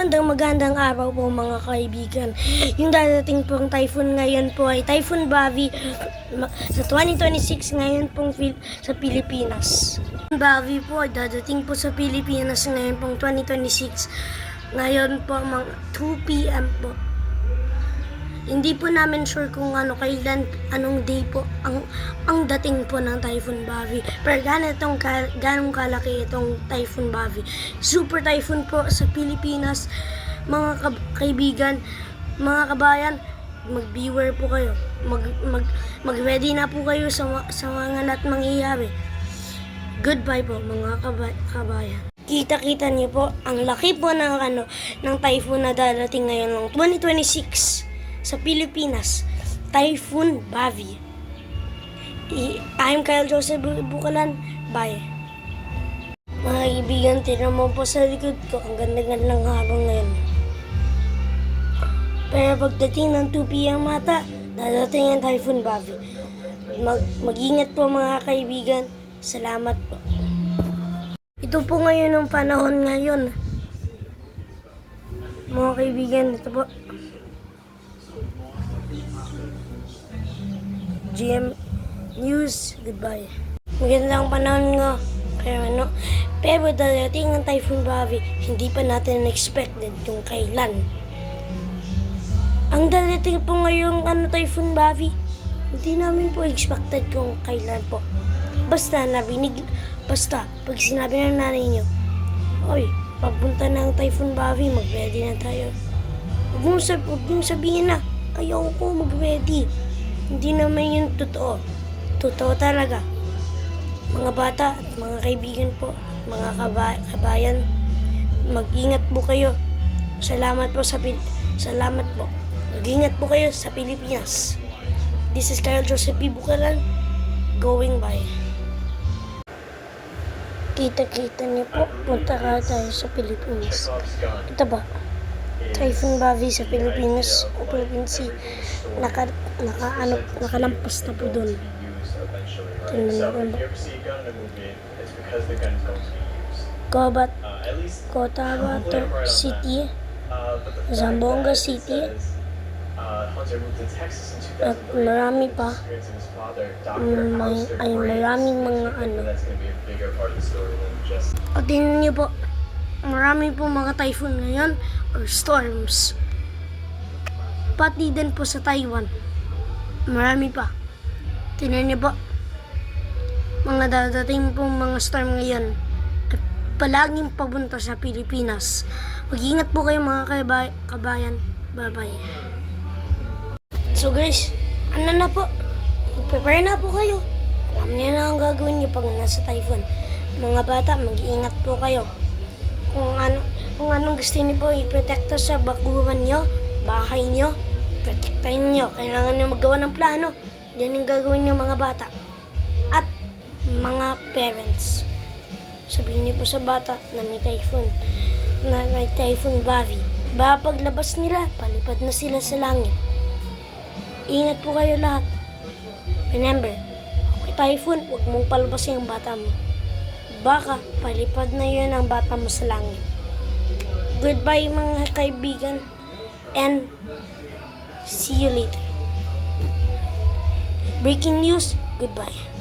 Magandang araw po mga kaibigan. Yung dadating pong typhoon ngayon po ay Typhoon Bavi sa 2026 ngayon pong sa Pilipinas. Bavi po ay dadating po sa Pilipinas ngayon pong 2026. Ngayon po mga 2 p.m. po. Hindi po namin sure kung kailan, anong day po ang dating po ng Typhoon Bavi. Pero ganong kalaki itong Typhoon Bavi. Super typhoon po sa Pilipinas. Mga kaibigan, mga kabayan, mag-beware po kayo. Mag-ready na po kayo sa mga mangyayari. Goodbye po mga kabayan. Kita-kita niyo po ang laki po ng typhoon na dadating ngayon ng 2026. Sa Pilipinas, Typhoon Bavi. I'm Kyle Joseph Bukalan. Bye. Mga kaibigan, tignan mo po sa likod ko. Ang ganda-ganda ng habang ngayon. Pero pagdating ng 2 p.m. mata, dadating ang Typhoon Bavi. Mag-ingat po mga kaibigan. Salamat po. Ito po ngayon ang panahon ngayon. Mga kaibigan, ito po. GM News, goodbye. Magandang panahon nga. Pero dadating ang Typhoon Bavi, hindi pa natin expected kung kailan. Ang dadating po ngayong Typhoon Bavi, hindi namin po expected kung kailan po. Basta pag sinabi ng nanay nyo, oy, pagpunta ng Typhoon Bavi, mag-ready na tayo. Huwag mong sabihin na, ayaw ko mag-ready. Hindi naman yun totoo. Totoo talaga. Mga bata at mga kaibigan po, mga kabayan, mag-ingat po kayo. Salamat po. Mag-ingat po kayo sa Pilipinas. This is Kyle Joseph Bukalan, going by. Kita-kita niyo po, punta tayo sa Pilipinas. Ito ba? Typhoon Bavi sa Pilipinas o Philippine Sea. Nakalampas na po doon. Cotabato City, Zamboanga City, at marami pa. Maraming mga At tingnan niyo po, marami po mga typhoon ngayon or storms. Pati din po sa Taiwan. Marami pa. Tingnan niyo po. Mga dadating po mga storm ngayon. At palaging papunta sa Pilipinas. Mag-ingat po kayo mga kabayan. Bye-bye. So guys, na po. Prepare na po kayo. Alam niyo na ang gagawin niyo pag nasa typhoon. Mga bata, mag-ingat po kayo. Kung anong gusto niyo po i-protekta sa bakuran niyo, bahay niyo, protektahin niyo. Kailangan niyo maggawa ng plano. Yan yung gagawin niyo mga bata. At mga parents. Sabihin niyo po sa bata na may typhoon Bavi. Paglabas nila, palipad na sila sa langit. Ingat po kayo lahat. Remember, kung typhoon, huwag mong palabasin ang bata mo. Baka palipad na yun ang bata mo sa langit. Goodbye mga kaibigan, and see you later. Breaking news, goodbye.